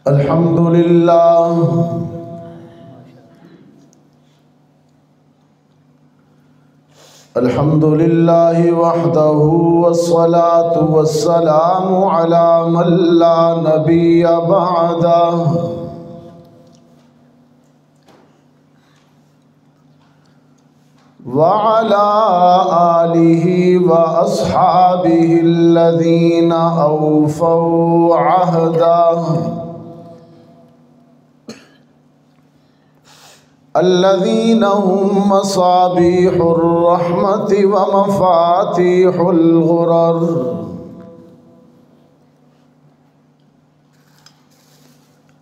अल्हम्दुलिल्लाह अल्हम्दुलिल्लाहि वहदहु वस्सलातु वस्सलामु अला मन ला नबिय्य बअदह व अला आलिहि व अस्हाबिहि अल्लज़ीना औफ़ौ अहदह अल्लज़ीना हुम मसाबिहुर रहमति व मफ़ातिहुल गुरर।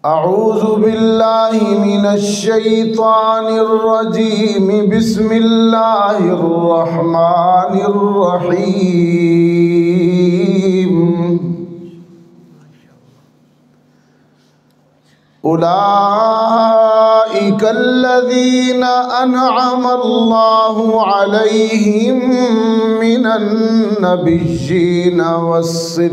अऊज़ु बिल्लाहि मिनश शैतानिर रजीम। बिस्मिल्लाहिर रहमानिर रहीम। उलाइका अल्लज़ीना अनअमा अल्लाहु अलैहिम मिनन नबिय्यीन वस्सिद्दीक़ीन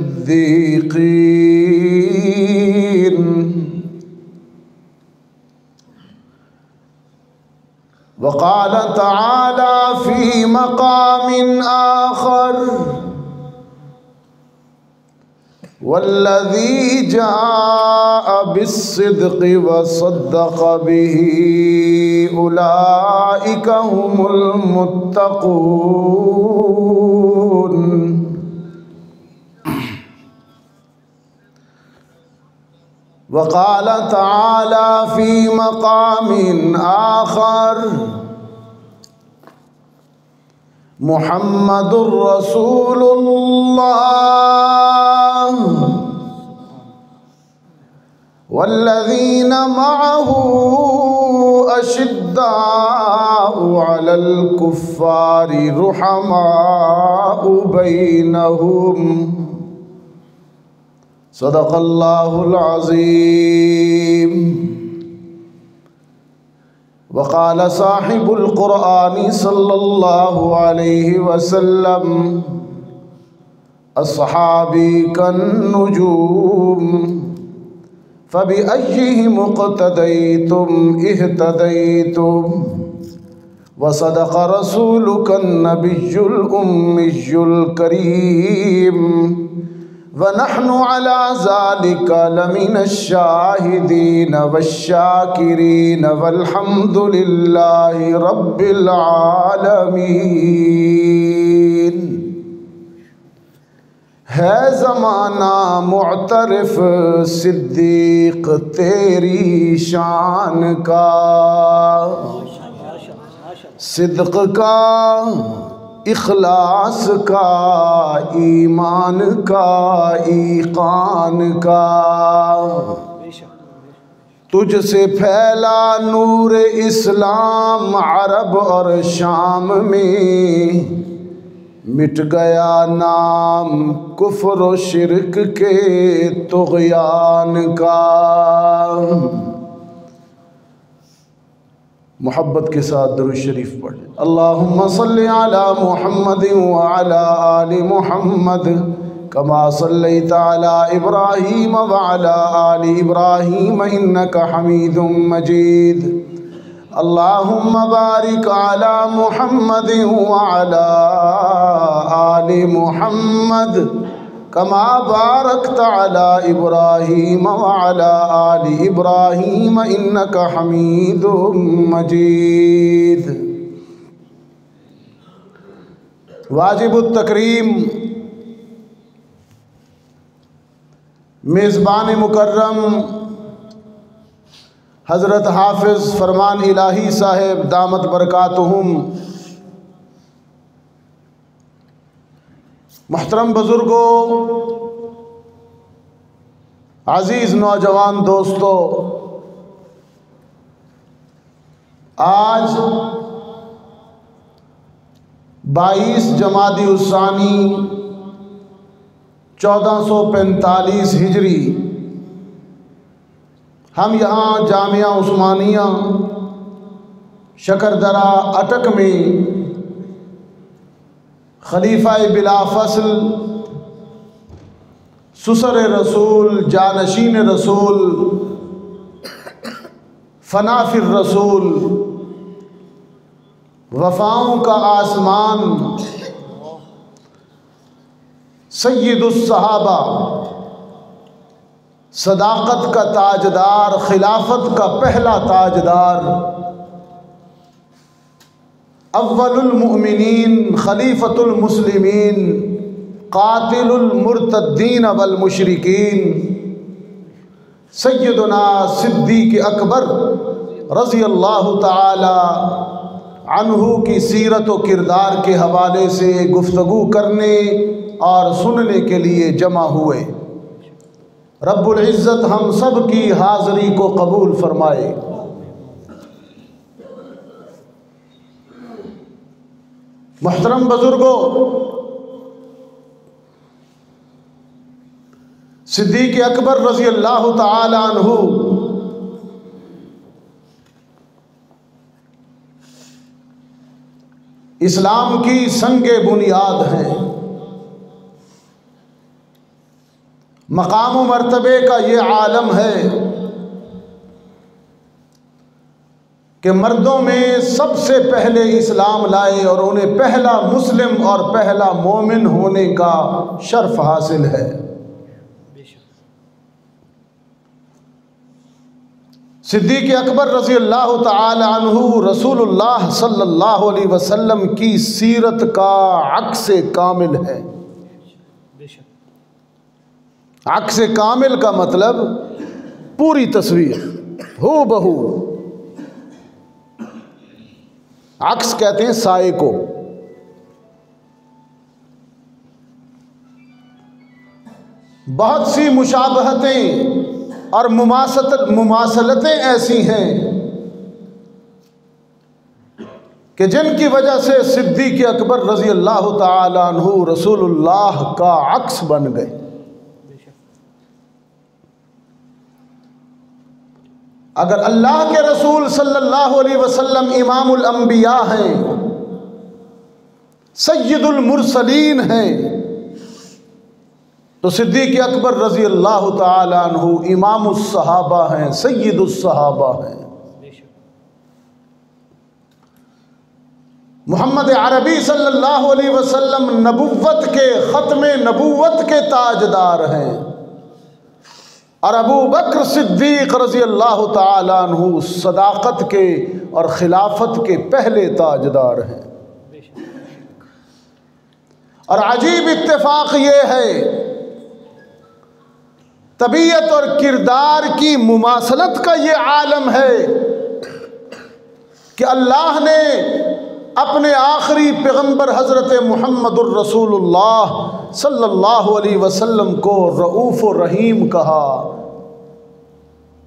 वक़ाल तआला फ़ी मक़ामिन आख़र वल्लज़ी जाअ बिस्सिद्क़ि वसद्दक़ बिही उलाइका हुमुल मुत्तक़ून। वक़ाल तआला फ़ी मक़ामिन आख़र मुहम्मदुर रसूलुल्लाह वल्लज़ीना मअहु अशिद्दाउ अलल कुफ़्फ़ारि रुहमाउ बैनहुम। सदक़ल्लाहुल अज़ीम। वक़ाल साहिबुल क़ुरआनी सल्लल्लाहु अलैहि वसल्लम अस्हाबी कन्नुजूम फ़बिअय्यिहिम इक़्तदय्तुम इह्तदय्तुम। वसदक़ रसूलुकन नबिय्युल उम्मियुल करीम वनहनु अला ज़ालिका लमिनश शाहिदीन वश्शाकिरीन वल्हम्दुलिल्लाहि रब्बिल आलमीन। है ज़माना मुअतरिफ सिद्दीक़ तेरी शान का, सिद्क़ का, इखलास का, ईमान का, ईकान का। तुझसे फैला नूर इस्लाम अरब और शाम में, मिट गया नाम कुफ्र व शिर्क के तुग़यान का। मोहब्बत के साथ दुरूद शरीफ पढ़ें। अल्लाहुम्मा सल्लि अला मुहम्मदिन व अला आलि मुहम्मद कमा सल्लैता अला इब्राहीम व अला आलि इब्राहीम इन्नका हमीदुम मजीद। अल्लाहुम्मा बारिक अला मुहम्मदिन व अला आलि मुहम्मद कमा बारकता अला इब्राहीम व अला आलि इब्राहीम इन्नका हमीदुम मजीद। वाजिबुत तकरीम मेज़बान मुकर्रम हज़रत हाफिज़ फरमान इलाही साहेब दामत बरकातुहुम, मुहतरम बुज़ुर्गों, अज़ीज़ नौजवान दोस्तों, आज 22 जमादी उस्सानी 1445 हिजरी हम यहाँ जामिया उस्मानिया शकरदरा अटक में खलीफा बिला फसल सुसर रसूल जानशीन रसूल फना फिर रसूल, वफ़ाओं का आसमान, सय्यदुस सहाबा, सदाकत का ताजदार, खिलाफत का पहला ताजदार, अव्वलुल मुअमिनीन, खलीफतुल मुस्लिमीन, कातिलुल मुर्तद्दीन वल मुशरिकीन, सय्यदुना सिद्दीक़ अकबर रज़ियल्लाहु ताला अन्हु की सीरत व किरदार के हवाले से गुफ्तगू करने और सुनने के लिए जमा हुए। रब्बुल इज़्ज़त हम सब की हाज़री को कबूल फरमाए। मुहतरम बुजुर्गों, सिद्दीक़ अकबर रज़ी अल्लाह ताला अन्हु इस्लाम की संगे बुनियाद हैं। मकाम व मर्तबे का ये आलम है कि मर्दों में सबसे पहले इस्लाम लाए और उन्हें पहला मुस्लिम और पहला मोमिन होने का शर्फ हासिल है। सिद्दीक़ अकबर रज़ी अल्लाह ताला अन्हु रसूलुल्लाह सल्लल्लाहु अलैहि वसल्लम की सीरत का अक्स कामिल है। अक्स कामिल का मतलब पूरी तस्वीर, हू बहू। अक्स कहते हैं साए को। बहुत सी मुशाबहतें और मुमासलतें ऐसी हैं कि जिनकी वजह से सिद्दीक़ अकबर रज़ी अल्लाह ताला अन्हु रसूलुल्लाह का अक्स बन गए। अगर अल्लाह के रसूल सल्लल्लाहु अलैहि वसल्लम इमामुल अंबिया हैं, सय्यदुल मुरसलीन हैं, तो सिद्दीक़ अकबर रज़ी अल्लाह ताला अन्हु इमामुस सहाबा हैं, सय्यदुस सहाबा हैं। मोहम्मद अरबी सल्लल्लाहु अलैहि वसल्लम नबुव्वत के ख़त्मे नबुव्वत के ताजदार हैं और अबू बकर सिद्दीक़ रज़ी अल्लाह ताला अन्हु सदाकत के और खिलाफत के पहले ताजदार हैं। और अजीब इत्तेफाक ये है, तबीयत और किरदार की मुमासलत का ये आलम है कि अल्लाह ने अपने आखिरी पैगंबर हज़रत मुहम्मदुर रसूलुल्लाह सल्लल्लाहु अलैहि वसल्लम को रऊफ़ और रहीम कहा।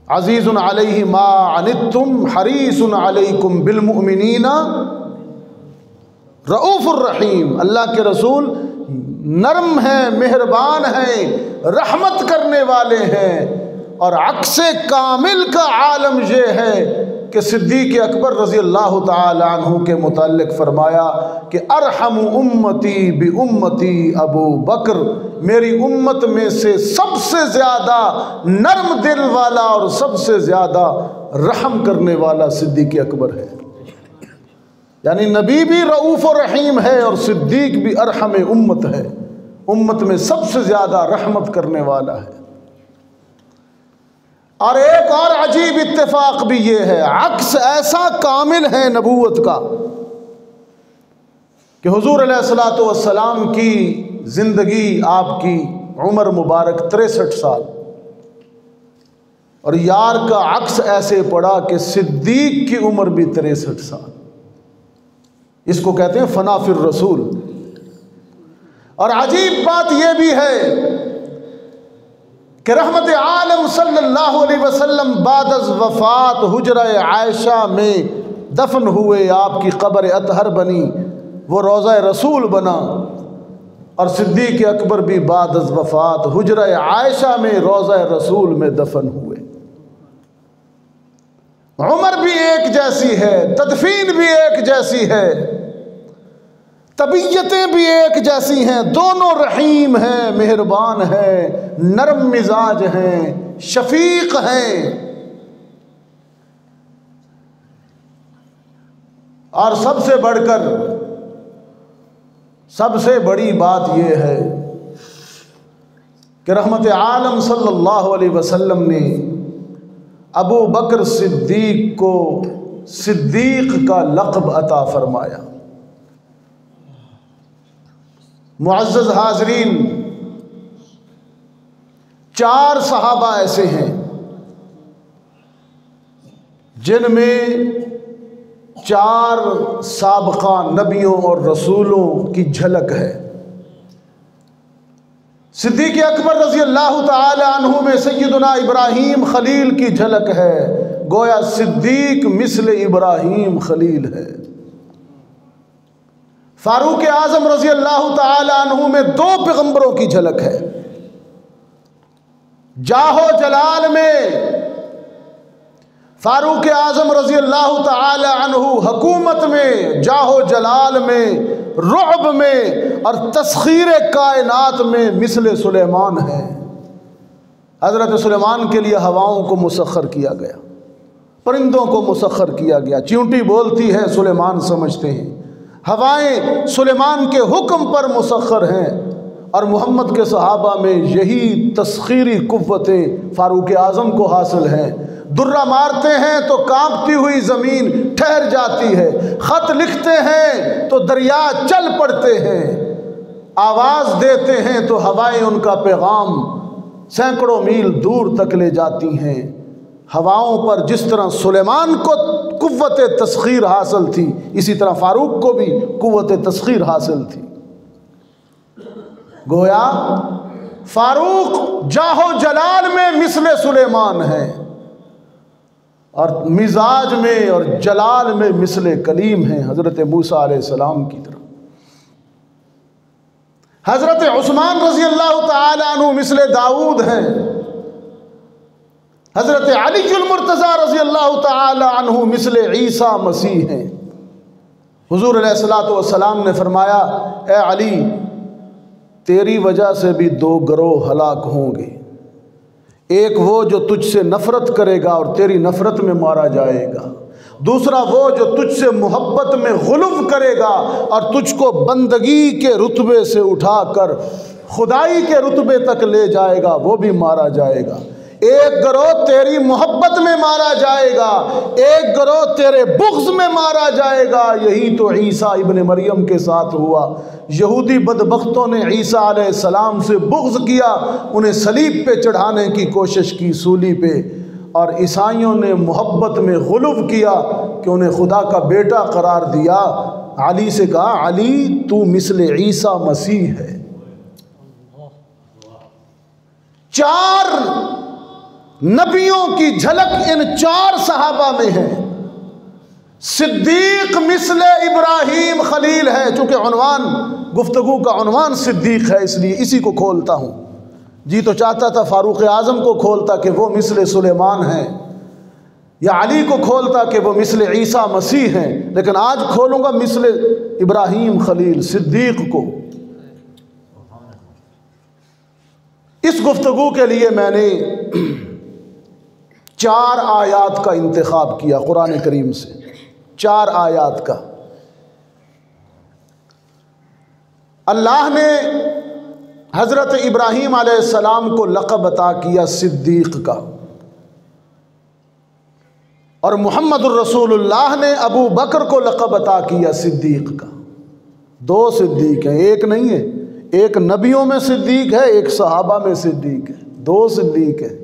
अज़ीज़ुन अलैहि मा अनित्तुम हरीसुन अलैकुम बिल मुमिनीना रऊफ़ुर रहीम। अल्लाह के रसूल नरम हैं, मेहरबान हैं, रहमत करने वाले हैं। और अक्से कामिल का आलम ये है कि सिद्दीक़ अकबर रज़ी अल्लाह ताला अन्हु के मुताल्लिक़ फरमाया कि अरहमु उम्मती बि उम्मती अबू बकर, मेरी उम्मत में से सबसे ज़्यादा नरम दिल वाला और सबसे ज़्यादा रहम करने वाला सिद्दीक़ अकबर है। यानी नबी भी रऊफ़ और रहीम है और सिद्दीक़ भी अरहम उम्मत है, उम्मत में सबसे ज़्यादा रहमत करने वाला है। और एक और अजीब इत्तेफाक भी ये है, अक्स ऐसा कामिल है नबूवत का कि हुज़ूर अलैहिस्सलातु वस्सलाम की ज़िंदगी, आपकी उम्र मुबारक 63 साल, और यार का अक्स ऐसे पड़ा कि सिद्दीक़ की उम्र भी 63 साल। इसको कहते हैं फना फिर रसूल। और अजीब बात यह भी है कि रहमत आलम सल्लल्लाहु अलैहि वसल्लम बाद अज़ वफ़ात हुजरा आयशा में दफन हुए, आपकी कब्र अतहर बनी, वो रोज़ा रसूल बना। और सिद्दीक़ अकबर भी बाद अज़ वफ़ात हुजरा आयशा में रोज़ा रसूल में दफन हुए। उम्र भी एक जैसी है, तदफीन भी एक जैसी है, तबीयतें भी एक जैसी हैं, दोनों रहीम हैं, मेहरबान हैं, नरम मिजाज हैं, शफीक हैं। और सबसे बढ़कर सबसे बड़ी बात यह है कि रहमत आलम सल्लल्लाहु अलैहि वसल्लम ने अबू बकर सिद्दीक को सिद्दीक का लक़ब अता फरमाया। मुअज़्ज़ज़ हाज़रीन, 4 सहाबा ऐसे हैं जिनमें 4 साबक़ा नबियों और रसूलों की झलक है। सिद्दीक़ अकबर रज़ी अल्लाह ताला अन्हु में सय्यदुना इब्राहीम खलील की झलक है। गोया सिद्दीक़ मिस्ल इब्राहीम खलील है। फारूक आज़म रज़ी अल्लाह ताला अन्हु में 2 पैगंबरों की झलक है। जाहो जलाल में फारूक आज़म रज़ी अल्लाह ताला अन्हु, हुकूमत में, जाहो जलाल में, रुअब में और तस्खीर कायनात में मिस्ल सुलेमान है। हज़रत सुलेमान के लिए हवाओं को मुसख्खर किया गया, परिंदों को मुसख्खर किया गया। चींटी बोलती है, सुलेमान समझते हैं। हवाएं सुलेमान के हुक्म पर मुसख्खर हैं। और मोहम्मद के सहाबा में यही तस्खीरी कुव्वतें फारूक आज़म को हासिल हैं। दुर्रा मारते हैं तो कांपती हुई ज़मीन ठहर जाती है, ख़त लिखते हैं तो दरिया चल पड़ते हैं, आवाज़ देते हैं तो हवाएं उनका पैगाम सैकड़ों मील दूर तक ले जाती हैं। हवाओं पर जिस तरह सुलेमान को कुव्वत तस्खीर हासिल थी, इसी तरह फारूक को भी कुव्वत तस्खीर हासिल थी। गोया फारूक जाहो जलाल में मिस्ल सुलेमान है और मिजाज में और जलाल में मिस्ल कलीम है, हज़रत मूसा अलैहिस्सलाम की तरह। हज़रत उस्मान रज़ी अल्लाह ताला अन्हु मिस्ल दाऊद हैं। हज़रत अलीउल मुर्तज़ा रज़ी अल्लाह ताला अन्हु मिस्ल ईसा मसीह हैं। हुज़ूर अलैहिस्सलातु वस्सलाम ने फरमाया, ए अली, तेरी वजह से भी 2 गिरोह हलाक होंगे। एक वो जो तुझसे नफ़रत करेगा और तेरी नफ़रत में मारा जाएगा, दूसरा वो जो तुझसे मोहब्बत में गुलूव करेगा और तुझको बंदगी के रुतबे से उठाकर खुदाई के रुतबे तक ले जाएगा, वो भी मारा जाएगा। एक गिरोह तेरी मोहब्बत में मारा जाएगा, एक गिरोह तेरे बुग़्ज़ में मारा जाएगा। यही तो ईसा इब्न मरियम के साथ हुआ। यहूदी बदबख्तों ने ईसा अलैहिस्सलाम से बुग़्ज़ किया, उन्हें सलीब पे चढ़ाने की कोशिश की, सूली पे, और ईसाइयों ने मोहब्बत में गुलूव किया कि उन्हें खुदा का बेटा करार दिया। अली से कहा, अली तू मिस्ल ईसा मसीह है। 4 नबियों की झलक इन 4 सहाबा में है। सिद्दीक मिस्ल इब्राहीम खलील है। चूँकि उन्वान, गुफ्तगू का उन्वान सिद्दीक है, इसलिए इसी को खोलता हूँ। जी तो चाहता था फारूक आज़म को खोलता कि वो मिस्ल सुलेमान है, या अली को खोलता कि वो मिस्ल ईसा मसीह हैं, लेकिन आज खोलूँगा मिस्ल इब्राहीम खलील सिद्दीक को। इस गुफ्तगू के लिए मैंने 4 आयात का इंतखाब किया कुरान करीम से, 4 आयात का। अल्लाह ने हज़रत इब्राहीम अलैहिस्सलाम को लक़ब अता किया सिद्दीक़ का, और मुहम्मदुर रसूलुल्लाह ने अबू बकर को लक़ब अता किया सिद्दीक़ का। 2 सिद्दीक़ हैं, एक नहीं है। एक नबियों में सिद्दीक़ है, एक सहाबा में सिद्दीक़ है। 2 सिद्दीक़ है।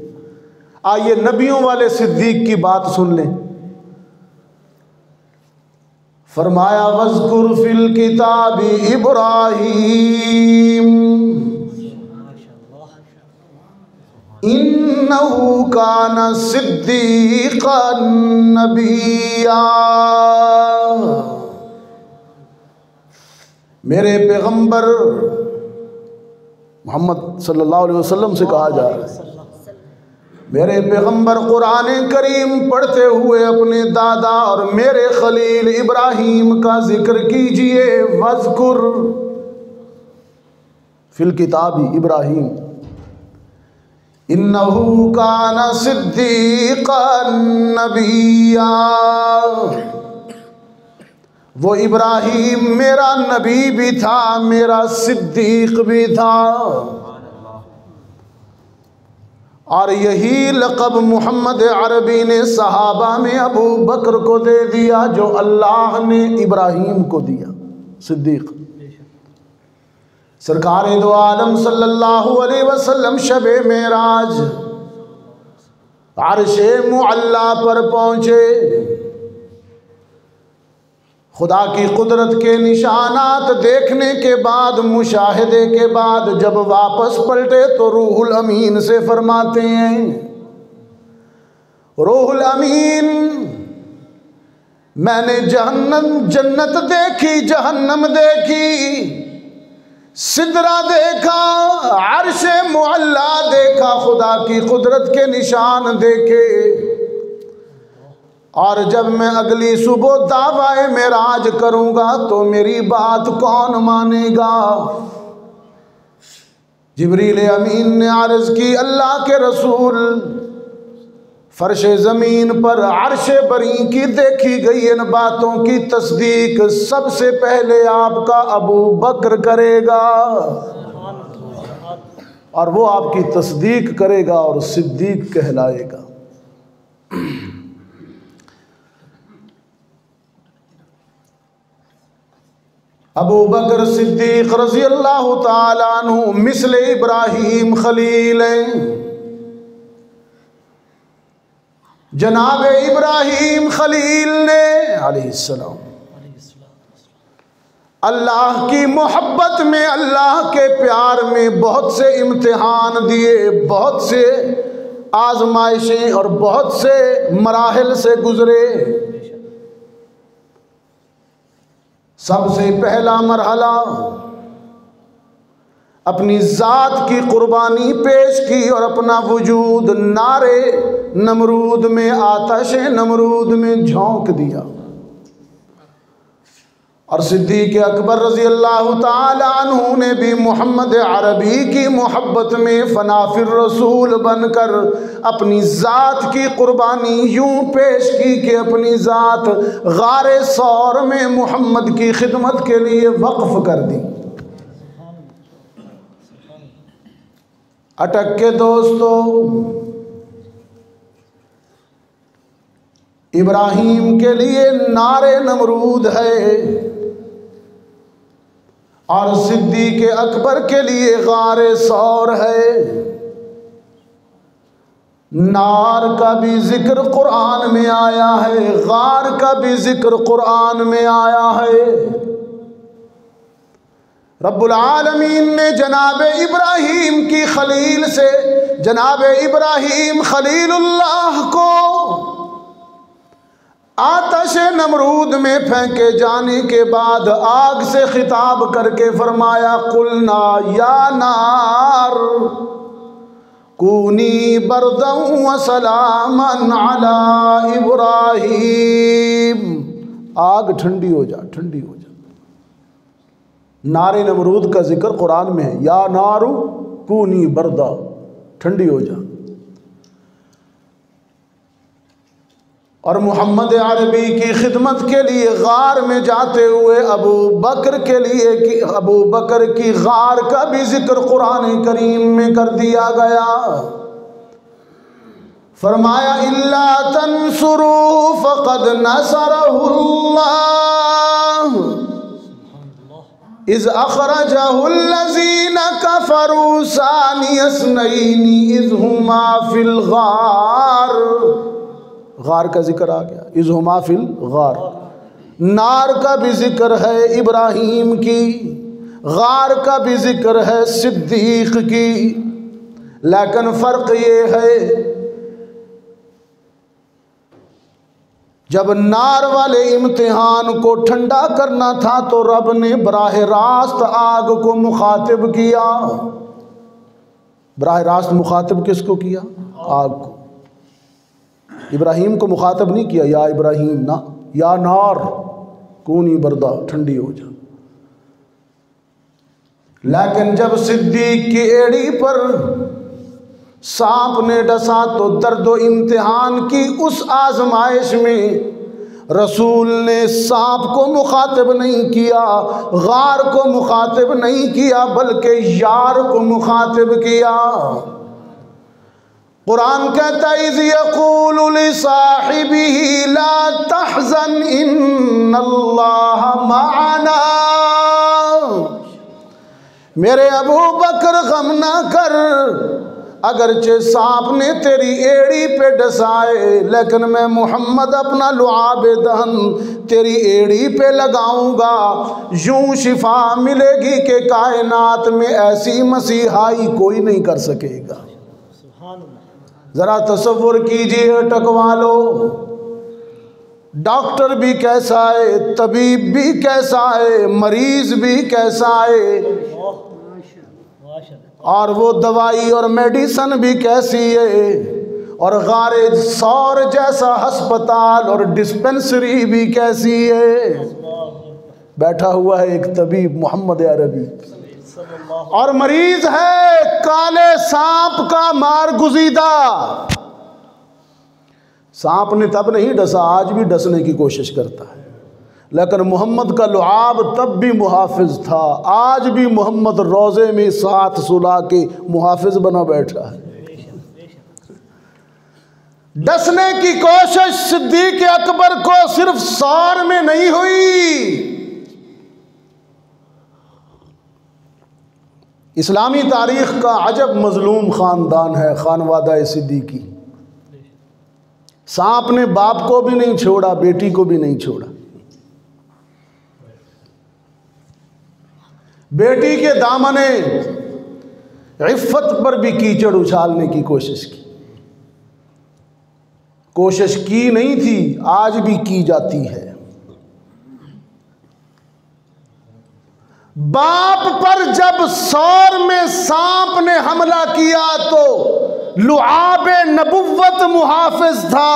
आइए नबियों वाले सिद्दीक़ की बात सुन लें। फरमाया, वज़्कुर फिल किताबी इब्राहीम इन्नहु काना सिद्दीक़न नबिय्या। मेरे पैगंबर मोहम्मद सल्लल्लाहु अलैहि वसल्लम से कहा जा रहा है, मेरे पैगंबर कुरान करीम पढ़ते हुए अपने दादा और मेरे खलील इब्राहीम का जिक्र कीजिए। वज़्कुर फिल किताबी इब्राहीम इन्नहु काना सिद्दीक़न नबिय्या। वो इब्राहीम मेरा नबी भी था, मेरा सिद्दीक भी था। और यही लक़ब मोहम्मद अरबी ने सहाबा में अबू बकर को दे दिया, जो अल्लाह ने इब्राहीम को दिया, सिद्दीक। सरकार दो आलम सल्लल्लाहु अलैहि वसल्लम शबे मेराज अर्शे मुअल्ला पर पहुँचे। खुदा की कुदरत के निशानात देखने के बाद, मुशाहिदे के बाद जब वापस पलटे तो रूहुल अमीन से फरमाते हैं, रूहुल अमीन मैंने जन्नत देखी, जहन्नम देखी, सिदरा देखा, अर्शे मुअल्ला देखा, खुदा की कुदरत के निशान देखे। और जब मैं अगली सुबह दावाए मेराज करूंगा तो मेरी बात कौन मानेगा? जिब्रील अमीन ने अर्ज की, अल्लाह के रसूल, फर्शे ज़मीन पर अर्शे बरी की देखी गई इन बातों की तस्दीक सबसे पहले आपका अबू बकर करेगा, और वो आपकी तस्दीक करेगा और सिद्दीक कहलाएगा। अबू बकर सिद्दीक रज़ी अल्लाह ताला अन्हु मिस्ले इब्राहीम खलील हैं। जनाब इब्राहीम खलील ने अलैहिस्सलाम अल्लाह की मोहब्बत में, अल्लाह के प्यार में बहुत से इम्तिहान दिए, बहुत से आजमाइशें और बहुत से मराहिल से गुजरे। सबसे पहला मरहला अपनी ज़ात की कुर्बानी पेश की और अपना वजूद नारे नमरूद में, आतश नमरूद में झोंक दिया। और सिद्दीक़ अकबर रज़ी अल्लाह ताला अन्हु ने भी मोहम्मद अरबी की मोहब्बत में फनाफिर रसूल बनकर अपनी ज़ात की कुर्बानी यूं पेश की कि अपनी ज़ात गारे सौर में मोहम्मद की खिदमत के लिए वक्फ कर दी। अटक के दोस्तों, इब्राहीम के लिए नारे नमरूद है और सिद्दीक़ अकबर के लिए गारे सौर है। नार का भी जिक्र कुरान में आया है, गार का भी जिक्र कुरान में आया है। रब्बुल आलमीन ने जनाब इब्राहीम की खलील से, जनाब इब्राहीम खलीलुल्लाह को आतश नमरूद में फेंके जाने के बाद आग से खिताब करके फरमाया, कुलना या नार कूनी बरदं व सलामन अला इब्राहीम। आग ठंडी हो जा, ठंडी हो जा। नारे नमरूद का जिक्र कुरान में है, या नारू कूनी बरदा, ठंडी हो जा। और मोहम्मद अरबी की खिदमत के लिए गार में जाते हुए अबू बकर के लिए, अबू बकर की गार का भी जिक्र कुरान करीम में कर दिया गया। फरमाया, इल्ला तंसुरू फक़द नसरहुल्लाह इज़ अख़रजहुल्लज़ीना कफ़रू सानियस्नैनी इज़ हुमा फिल गार। गार का जिक्र आ गया, इज़ हुमा फिल गार। नार का भी जिक्र है इब्राहीम की, गार का भी जिक्र है सिद्दीक़ की। लेकिन फ़र्क ये है, जब नार वाले इम्तिहान को ठंडा करना था तो रब ने बराह रास्त आग को मुखातिब किया। बराह रास्त मुखातिब किसको किया? आग को। इब्राहीम को मुखातब नहीं किया, या इब्राहीम ना, या नार कूनी बरदा, ठंडी हो जा। लेकिन जब सिद्दीक़ की एड़ी पर सांप ने डसा तो दर्द व इम्तिहान की उस आजमाइश में रसूल ने सांप को मुखातिब नहीं किया, गार को मुखातिब नहीं किया, बल्कि यार को मुखातिब किया। कुरान कहता है इज़ यक़ूलु लिसाहिबिही ला तहज़न इन्नल्लाह मअना, मेरे अबू बकर गम ना कर, अगरचे सांप ने तेरी एड़ी पे डसाए, लेकिन मैं मोहम्मद अपना लुआब दहन तेरी एड़ी पे लगाऊंगा, यूं शिफा मिलेगी कि कायनात में ऐसी मसीहाई कोई नहीं कर सकेगा। जरा तसव्वुर कीजिए, टकवा लो, डॉक्टर भी कैसा है, तबीब भी कैसा है, मरीज भी कैसा है, और वो दवाई और मेडिसन भी कैसी है, और गारे सौर जैसा अस्पताल और डिस्पेंसरी भी कैसी है। बैठा हुआ है एक तबीब मोहम्मद अरबी, और मरीज है काले सांप का मार गुजीदा। सांप ने तब नहीं डसा, आज भी डसने की कोशिश करता है, लेकिन मोहम्मद का लुआब तब भी मुहाफिज था, आज भी मोहम्मद रोज़े में साथ सुला के मुहाफिज बना बैठा है। डसने की कोशिश सिद्दीक़ अकबर को सिर्फ सौर में नहीं हुई, इस्लामी तारीख का अजब मजलूम ख़ानदान है खानवादा सिद्दीकी। सांप ने बाप को भी नहीं छोड़ा, बेटी को भी नहीं छोड़ा, बेटी के दामने इफ़्फ़त पर भी कीचड़ उछालने की कोशिश की। कोशिश की नहीं थी, आज भी की जाती है। बाप पर जब सौर में सांप ने हमला किया तो लुआब नबुव्वत मुहाफिज था,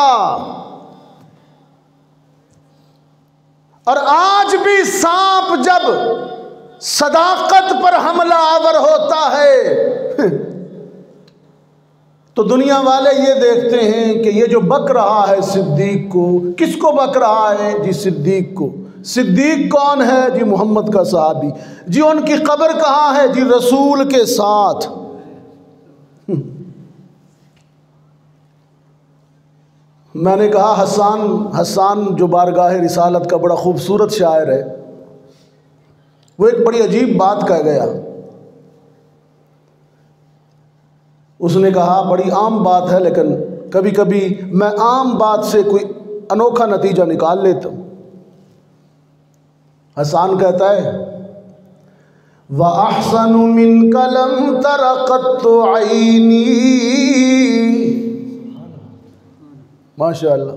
और आज भी सांप जब सदाकत पर हमला आवर होता है तो दुनिया वाले ये देखते हैं कि ये जो बक रहा है सिद्दीक को, किसको बक रहा है जी? सिद्दीक को। सिद्दीक कौन है जी? मोहम्मद का सहाबी जी। उनकी कब्र कहाँ है जी? रसूल के साथ। मैंने कहा हसन जो बारगाह रिसालत का बड़ा खूबसूरत शायर है, वो एक बड़ी अजीब बात कह गया। उसने कहा बड़ी आम बात है, लेकिन कभी कभी मैं आम बात से कोई अनोखा नतीजा निकाल लेता हूँ। हसन कहता है व अहसनु मिन कलम तरक़त ऐनी, माशाअल्लाह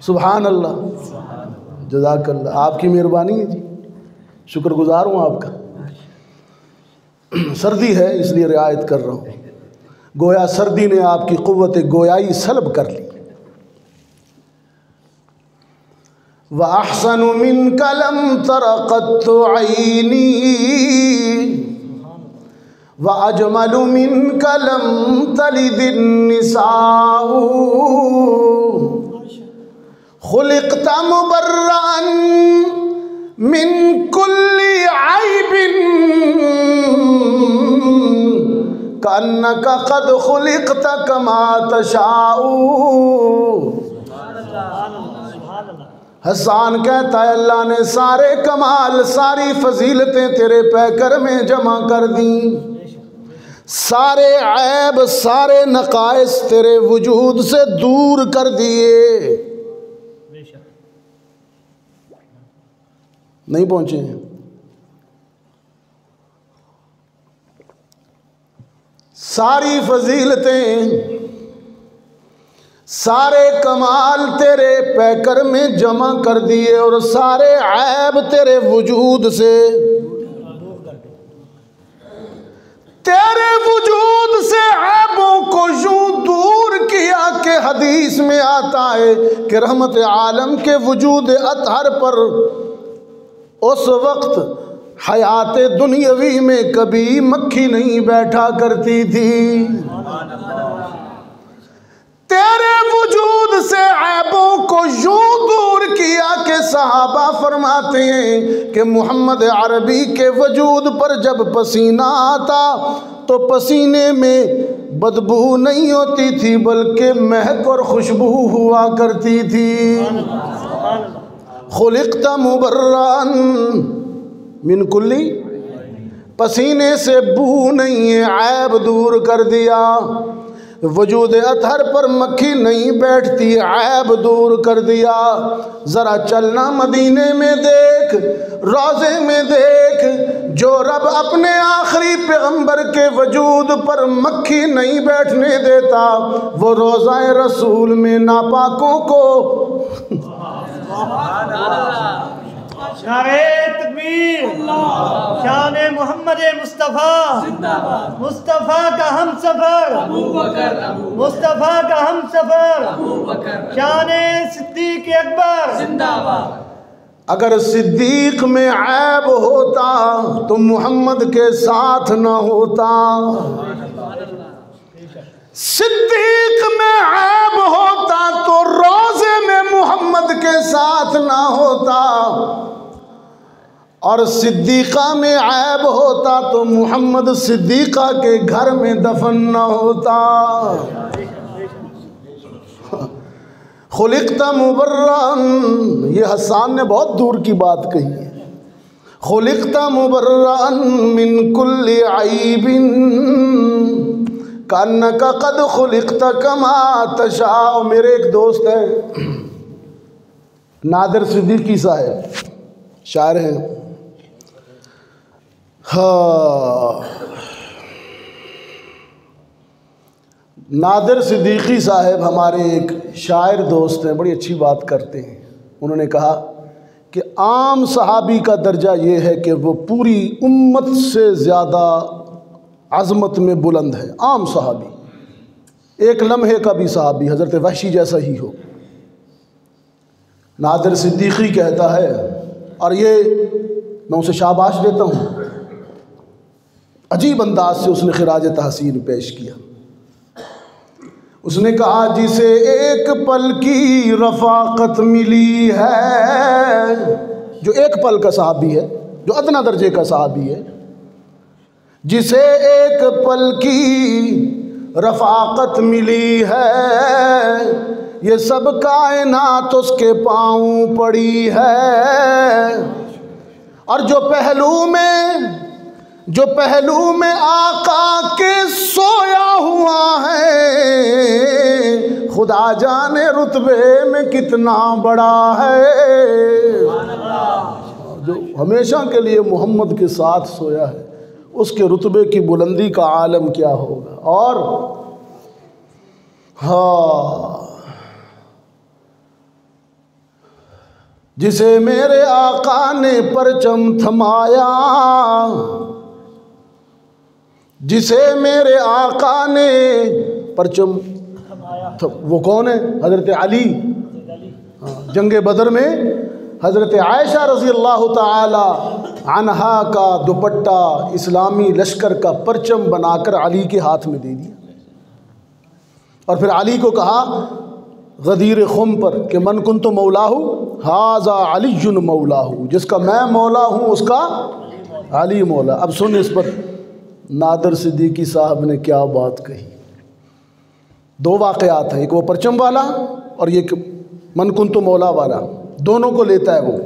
सुभान अल्लाह जज़ाकल्लाह, आपकी मेहरबानी है जी, शुक्रगुजार हूँ आपका। सर्दी है इसलिए रियायत कर रहा हूँ, गोया सर्दी ने आपकी क़ुव्वत गोयाई सल्ब कर ली। व अहसनु मिन कलम तरक़त ऐनी व अजमलु मिन कलम तलिदिन निसाउ, खुलिक़्त मुबर्रअन मिन कुल्ली ऐबिन कअन्नका क़द खुलिक़्त कमा तशाउ। हसन कहता है अल्लाह ने सारे कमाल सारी फजीलतें तेरे पैकर में जमा कर दी, सारे ऐब सारे नकाइस तेरे वजूद से दूर कर दिए। नहीं पहुंचे हैं। सारी फजीलतें सारे कमाल तेरे पैकर में जमा कर दिए और सारे ऐब तेरे वजूद से, तेरे वजूद से ऐबों को यूं दूर किया कि हदीस में आता है कि रहमत आलम के वजूद अतहर पर उस वक्त हयात दुनियावी में कभी मक्खी नहीं बैठा करती थी। तेरे वजूद से ऐबों को यूं दूर फरमाते हैं कि मोहम्मद अरबी के वजूद पर जब पसीना आता तो पसीने में बदबू नहीं होती थी बल्कि महक और खुशबू हुआ करती थी। खुलिक़्त मुबर्रअन मिन कुल्ली, पसीने से बू नहीं है, ऐब दूर कर दिया। वजूद अतहर पर मक्खी नहीं बैठती, ऐब दूर कर दिया। ज़रा चलना मदीने में देख, रोज़े में देख, जो रब अपने आखिरी पैगंबर के वजूद पर मक्खी नहीं बैठने देता, वो रोज़ाए रसूल में नापाकों को नारे तकबीर, शाने मोहम्मद मुस्तफ़ा, मुस्तफ़ा का हम सफ़र, मुस्तफ़ा का हम सफ़र, शाने सिद्दीक़ अकबर जिंदाबाद। अगर सिद्दीक में ऐब होता तो मोहम्मद के साथ न होता, सिद्दीक में ऐब होता तो रोज़े में मोहम्मद के साथ ना होता, और सिद्दीक़ा में ऐब होता तो मोहम्मद सिद्दीक़ा के घर में दफन न होता। खुलिक़्त मुबर्रअन, ये हसन ने बहुत दूर की बात कही है। खुलिक़्त मुबर्रअन मिन कुल्ली ऐबिन कन्नका क़द खुलिक़्त कमा तशा। मेरे एक दोस्त हैं नादिर सिद्दीकी साहब, शायर हैं। हाँ, नादिर सिद्दीकी साहब हमारे एक शायर दोस्त हैं, बड़ी अच्छी बात करते हैं। उन्होंने कहा कि आम सहाबी का दर्जा ये है कि वो पूरी उम्मत से ज़्यादा अज़मत में बुलंद है। आम सहाबी, एक लम्हे का भी सहाबी हज़रत वहशी जैसा ही हो। नादिर सिद्दीकी कहता है, और ये मैं उसे शाबाश देता हूँ, अजीब अंदाज से उसने खिराज तहसीन पेश किया। उसने कहा जिसे एक पल की रफ़ाक़त मिली है, जो एक पल का सहाबी है, जो अदना दर्जे का सहाबी है, जिसे एक पल की रफ़ाक़त मिली है, ये सब कायनात उसके पाँव पड़ी है। और जो पहलू में आका के सोया हुआ है, खुदा जाने रुतबे में कितना बड़ा है। जो हमेशा के लिए मोहम्मद के साथ सोया है, उसके रुतबे की बुलंदी का आलम क्या होगा। और हाँ, जिसे मेरे आका ने परचम थमाया, जिसे मेरे आका ने परचम, वो कौन है? हज़रत अली। जंगे बदर में हज़रत आयशा रज़ी अल्लाह ताला अन्हा का दुपट्टा इस्लामी लश्कर का परचम बनाकर अली के हाथ में दे दिया, और फिर अली को कहा गदीर खुम पर कि मन कुन्तु मौलाहू हाज़ा अलीयुन मौलाहू, जिसका मैं मौला हूँ उसका अली मौला। अब सुन इस पर नादिर सिद्दीकी साहब ने क्या बात कही। दो वाक़यात हैं, एक वो परचम वाला और ये मन कुन्तु मौला वाला, दोनों को लेता है वो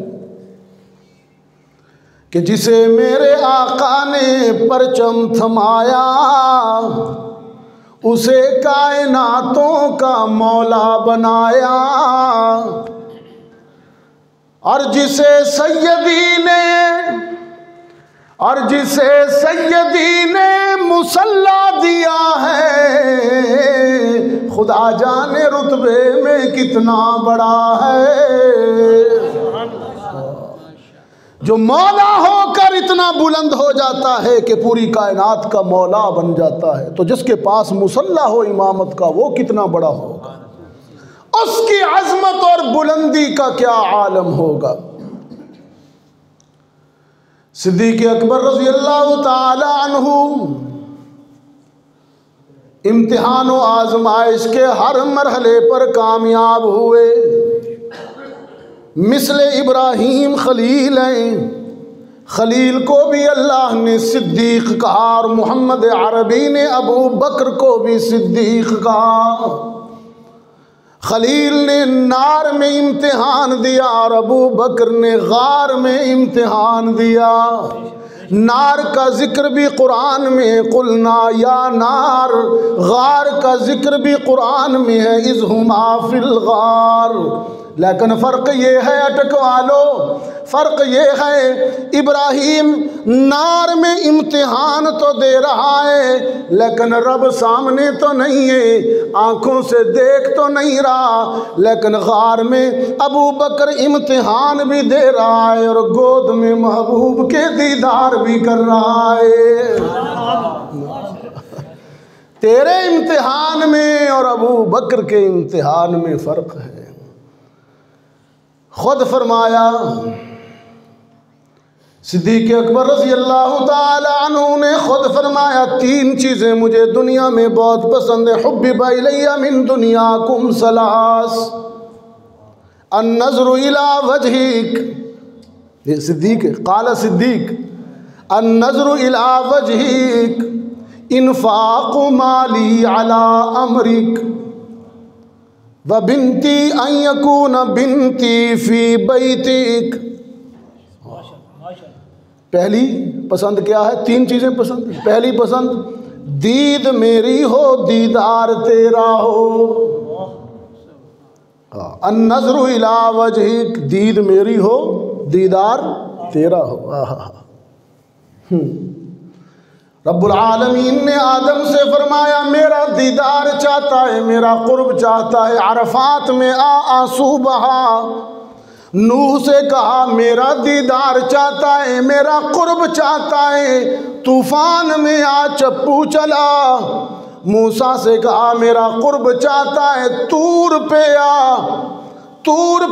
कि जिसे मेरे आका ने परचम थमाया, उसे कायनातों का मौला बनाया। और जिसे सैयदी ने मुसल्ला दिया है, खुदा जाने रुतबे में कितना बड़ा है। जो मौला होकर इतना बुलंद हो जाता है कि पूरी कायनात का मौला बन जाता है, तो जिसके पास मुसल्ला हो इमामत का, वो कितना बड़ा होगा, उसकी अज़मत और बुलंदी का क्या आलम होगा। सिद्दीक़ अकबर रज़ी अल्लाह ताला अन्हु इम्तिहान व आज़माइश के हर मरहले पर कामयाब हुए। मिसले इब्राहीम खलील हैं, खलील को भी अल्लाह ने सिद्दीक कहा और मोहम्मद अरबी ने अबू बकर को भी सिद्दीक कहा। खलील ने नार में इम्तिहान दिया और अबू बकर ने गार में इम्तिहान दिया। नार का जिक्र भी कुरान में, कुलना या नार, गार का जिक्र भी कुरान में है, इज़हुमा फिल गार। लेकिन फ़र्क ये है, अटकवा लो, फ़र्क ये है इब्राहीम नार में इम्तिहान तो दे रहा है लेकिन रब सामने तो नहीं है, आँखों से देख तो नहीं रहा, लेकिन गार में अबू बकर इम्तिहान भी दे रहा है और गोद में महबूब के दीदार भी कर रहा है। तेरे इम्तिहान में और अबू बकर के इम्तिहान में फ़र्क है। खुद फरमाया सिद्दीक़ अकबर रज़ी अल्लाह ताला अन्हु ने खुद फरमाया, तीन चीज़ें मुझे दुनिया में बहुत पसंद है। हुब्बिबा इलैया मिन दुनियाकुम सलास, अन्नज़्रु इला वजहिक, ये सिद्दीक़ क़ाला सिद्दीक़, अन्नज़्रु इला वजहिक, इन्फ़ाक़ु माली अला अमरिक, व बिनती अन यकून बिनती फ़ी बैतिक। पहली पसंद क्या है? तीन चीज़ें पसंद। पहली पसंद दीद मेरी हो दीदार तेरा हो, अन्नज़्रु इला वजहिक, दीद मेरी हो दीदार तेरा हो। रब्बुल आलमीन ने आदम से फरमाया मेरा दीदार चाहता है, मेरा कुर्ब चाहता है, अरफात में आंसू बहा। नूह से कहा मेरा दीदार चाहता है, मेरा कुर्ब चाहता है, तूफान में चप्पू चला। मूसा से कहा मेरा कुर्ब चाहता है, तूर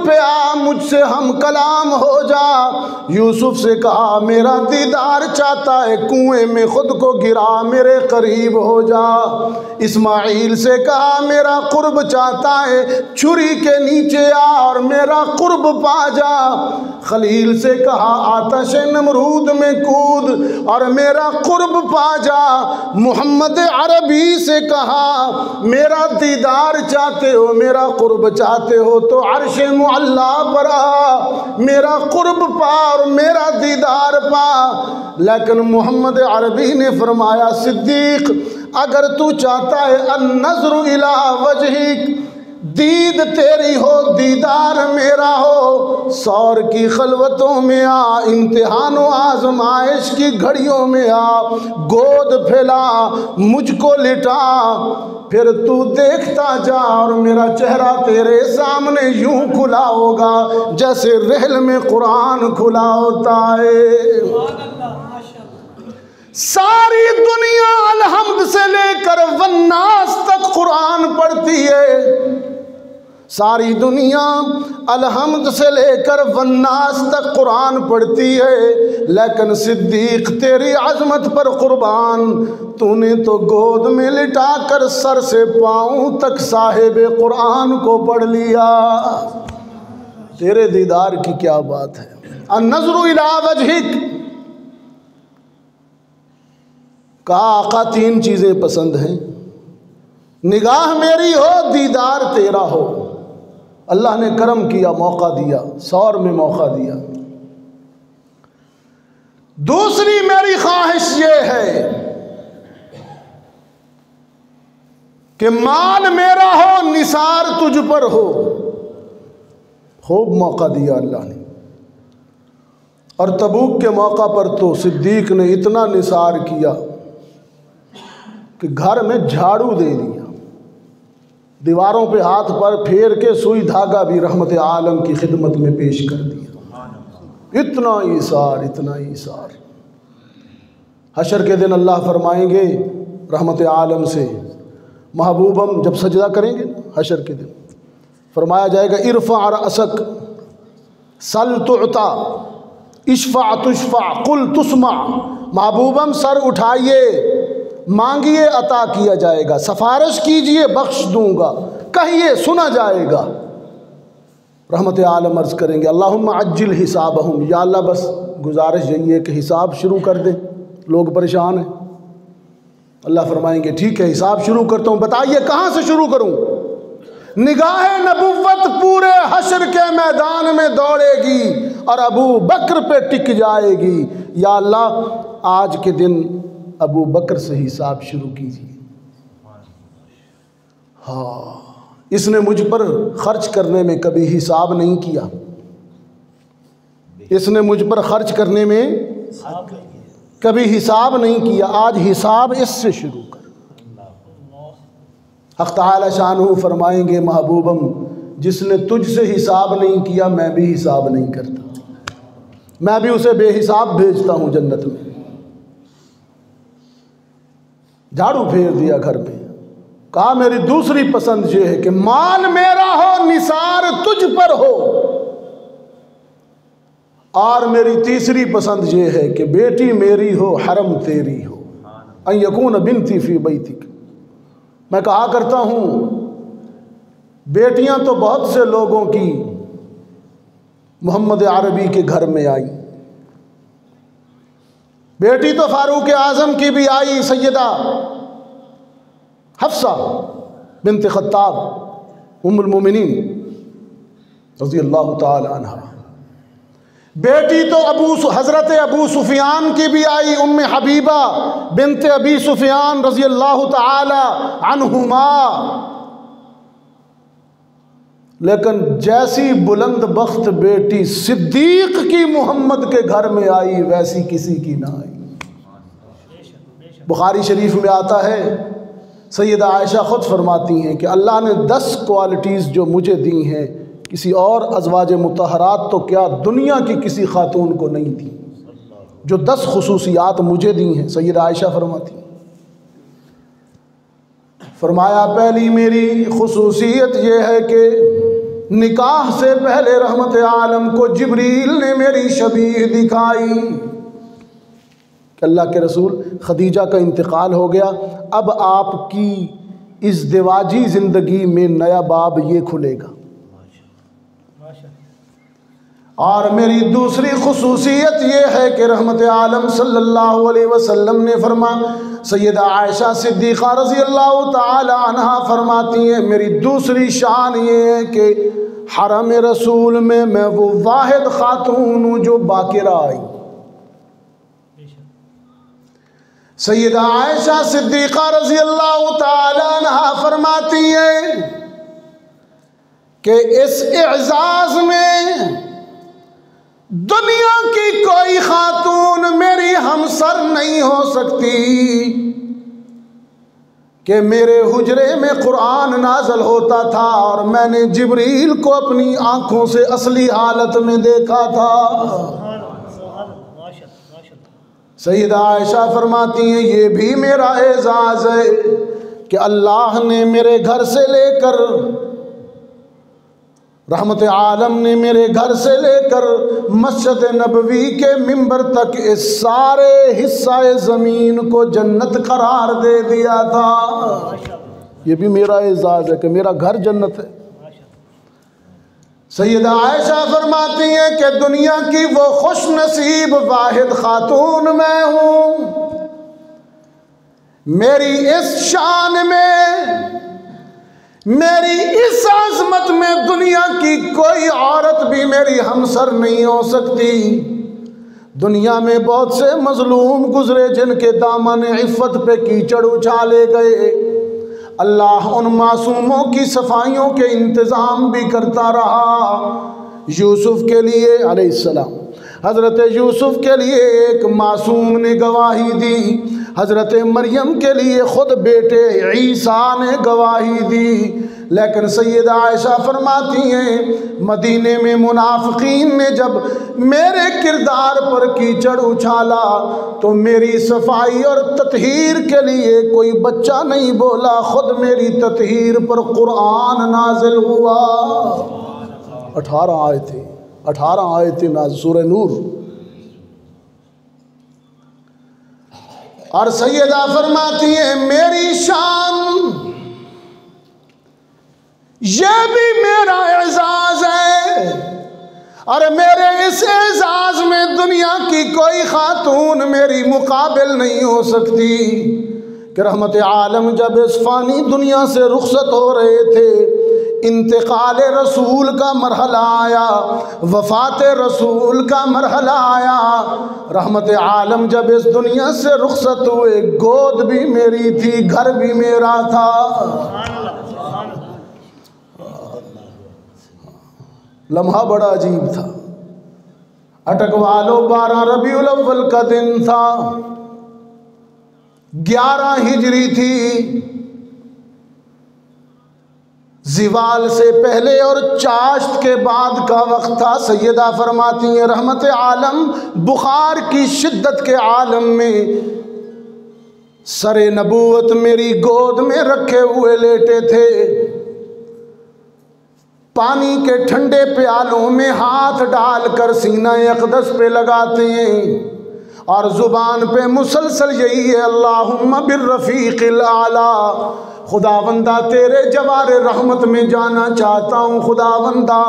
पे आ मुझसे हम कलाम हो जा। यूसुफ से कहा मेरा दीदार चाहता है, कुएं में खुद को गिरा मेरे करीब हो जा। इस्माइल से कहा मेरा कुर्ब चाहता है, छुरी के नीचे आ और मेरा कुर्ब पा जा। खलील से कहा आतश नमरूद में कूद और मेरा कुर्ब पा जा। मोहम्मद अरबी से कहा मेरा दीदार चाहते हो, मेरा कुर्ब चाहते हो तो अर्शे मुअल्ला पर आ, मेरा कुर्ब पा और मेरा दीदार पा। लेकिन मोहम्मद अरबी ने फरमाया सिद्दीक अगर तू चाहता है अन्नज़्रु इला वजहिक, दीद तेरी हो दीदार मेरा हो, सौर की खलवतों में आ, इम्तिहान व आजमाइश की घड़ियों में आ, गोद फैला मुझको लिटा, फिर तू देखता जा और मेरा चेहरा तेरे सामने यूं खुला होगा जैसे रहल में कुरान खुला होता है। सारी दुनिया अलहम्द से लेकर वन्नास तक कुरान पढ़ती है, सारी दुनिया अलहम्द से लेकर वन्नास तक कुरान पढ़ती है, लेकिन सिद्दीक तेरी अजमत पर कुर्बान, तूने तो गोद में लिटाकर सर से पाँव तक साहिब कुरान को पढ़ लिया। तेरे दीदार की क्या बात है। अन्नज़्रु इला वजहिक, कहा आका तीन चीज़ें पसंद हैं, निगाह मेरी हो दीदार तेरा हो। अल्लाह ने करम किया, मौका दिया, सौर में मौका दिया। दूसरी मेरी ख्वाहिश ये है कि माल मेरा हो निसार तुझ पर हो। खूब मौका दिया अल्लाह ने। और तबूक के मौका पर तो सिद्दीक ने इतना निसार किया कि घर में झाड़ू दे दिया, दीवारों पे हाथ पर फेर के सुई धागा भी रहमत आलम की खिदमत में पेश कर दिया। इतना ईसार, इतना ईसार। हशर के दिन अल्लाह फरमाएंगे रहमत आलम से, महबूबम जब सजदा करेंगे हशर के दिन, फरमाया जाएगा इरफा रअसक सल तुअता इशफा तुशफा कुल तुस्मा। महबूबम सर उठाइए, मांगिए अता किया जाएगा, सफारिश कीजिए बख्श दूंगा, कहिए सुना जाएगा। रहमत आलम अर्ज़ करेंगे अल्लाहुम्मा अज्जिल हिसाबहुम, या अल्लाह बस गुजारिश यही है कि हिसाब शुरू कर दें, लोग परेशान हैं। अल्लाह फरमाएंगे ठीक है हिसाब शुरू करता हूँ, बताइए कहाँ से शुरू करूँ। निगाह नबुव्वत पूरे हश्र के मैदान में दौड़ेगी और अबू बकर पे टिक जाएगी। या अल्लाह आज के दिन अबू बकर से हिसाब शुरू कीजिए। हाँ, इसने मुझ पर खर्च करने में कभी हिसाब नहीं किया, इसने मुझ पर खर्च करने में कभी हिसाब नहीं किया, आज हिसाब इससे शुरू कर। हक़ तआला शानहू फरमाएंगे महबूबम जिसने तुझसे हिसाब नहीं किया मैं भी हिसाब नहीं करता, मैं भी उसे बेहिसाब भेजता हूँ जन्नत में। झाड़ू फेर दिया घर पे, कहा मेरी दूसरी पसंद ये है कि माल मेरा हो निसार तुझ पर हो, और मेरी तीसरी पसंद ये है कि बेटी मेरी हो हरम तेरी हो, अन यकून बिनती फी बैतिक। मैं कहा करता हूँ बेटियां तो बहुत से लोगों की मोहम्मद अरबी के घर में आई, बेटी तो फारूक आज़म की भी आई, सैयदा हफ्सा बिन्त खत्ताब उम्मुल मोमिनीन रज़ियल्लाहु ताला अन्हा। बेटी तो हज़रत अबू सुफियान की भी आई, उम्मे हबीबा बिन्त अबी सुफियान रज़ियल्लाहु ताला अन्हुमा। लेकिन जैसी बुलंद बख्त बेटी सिद्दीक की मोहम्मद के घर में आई वैसी किसी की ना आई। बुखारी शरीफ में आता है सैयदा आयशा ख़ुद फरमाती हैं कि अल्लाह ने 10 क्वालिटीज़ जो मुझे दी हैं किसी और अज़वाज मुतहरात तो क्या दुनिया की किसी खातून को नहीं दी, जो 10 खुसूसियात मुझे दी हैं। सैयदा आयशा फरमाती हैं, फरमाया पहली मेरी खुसूसियत ये है कि निकाह से पहले रहमत आलम को जिब्रील ने मेरी शबीह दिखाई। अल्लाह के रसूल खदीजा का इंतकाल हो गया, अब आपकी इज़्दिवाजी ज़िंदगी में नया बाब ये खुलेगा। और मेरी दूसरी खुसूसियत ये है कि रहमत आलम सल्लल्लाहु अलैहि वसल्लम ने सैयदा आयशा सिद्दीक़ा रज़ियल्लाहु ताला अन्हा फरमाती हैं मेरी दूसरी शान ये है कि हरम रसूल में मैं वो वाहिद खातून हूँ जो बाकिरा आई। सैयदा आयशा सिद्दीक़ा रज़ियल्लाहु ताला अन्हा फरमाती हैं कि इस एजाज़ में दुनिया की कोई खातून मेरी हमसर नहीं हो सकती कि मेरे हुजरे में कुरान नाज़ल होता था और मैंने जिब्रील को अपनी आँखों से असली हालत में देखा था। सैयदा आयशा फरमाती हैं ये भी मेरा एजाज़ है कि अल्लाह ने मेरे घर से लेकर रहमत आलम ने मेरे घर से लेकर मस्जिद नबवी के मिंबर तक इस सारे हिस्सा ज़मीन को जन्नत करार दे दिया था। ये भी मेरा एजाज़ है कि मेरा घर जन्नत है। सैयदा आयशा फरमाती हैं कि दुनिया की वो खुश नसीब वाहिद खातून मैं हूँ, मेरी इस शान में मेरी इस आज़मत में दुनिया की कोई औरत भी मेरी हमसर नहीं हो सकती। दुनिया में बहुत से मजलूम गुजरे जिनके दामन इफ़्फ़त पे कीचड़ उछाले गए, अल्लाह उन मासूमों की सफाइयों के इंतज़ाम भी करता रहा। यूसुफ के लिए अलैहिस्सलाम, हज़रत यूसुफ के लिए एक मासूम ने गवाही दी, हज़रत मरियम के लिए ख़ुद बेटे ईसा ने गवाही दी। लेकिन सैयदा आयशा फरमाती हैं मदीने में मुनाफिकीन ने जब मेरे किरदार पर कीचड़ उछाला तो मेरी सफाई और ततहीर के लिए कोई बच्चा नहीं बोला, ख़ुद मेरी ततहीर पर कुरान नाजिल हुआ। 18 आयतें नाज़िल सूरह नूर। और सैयदा फरमाती है मेरी शान ये भी मेरा एजाज़ है और मेरे इस एजाज में दुनिया की कोई खातून मेरी मुकाबिल नहीं हो सकती कि रहमत आलम जब इस फानी दुनिया से रुखसत हो रहे थे, इंतकाल रसूल का मरहला आया, वफ़ात रसूल का मरहला आया, रहमत आलम जब इस दुनिया से रुखसत हुए, गोद भी मेरी थी, घर भी मेरा था। लम्हा बड़ा अजीब था। अटकवा लो 12 रबीउल अव्वल का दिन था, 11 हिजरी थी, ज़िवाल से पहले और चाश्त के बाद का वक्त था। सैयदा फरमाती हैं रहमत आलम बुखार की शिद्दत के आलम में सरे नबूवत मेरी गोद में रखे हुए लेटे थे। पानी के ठंडे प्यालों में हाथ डालकर सीना अक़दस पे लगाते हैं और ज़ुबान पे मुसलसल यही है, अल्लाहुम्मा बिर्रफ़ीक़िल आला, खुदावंदा तेरे जवारे रहमत में जाना चाहता हूँ, खुदावंदा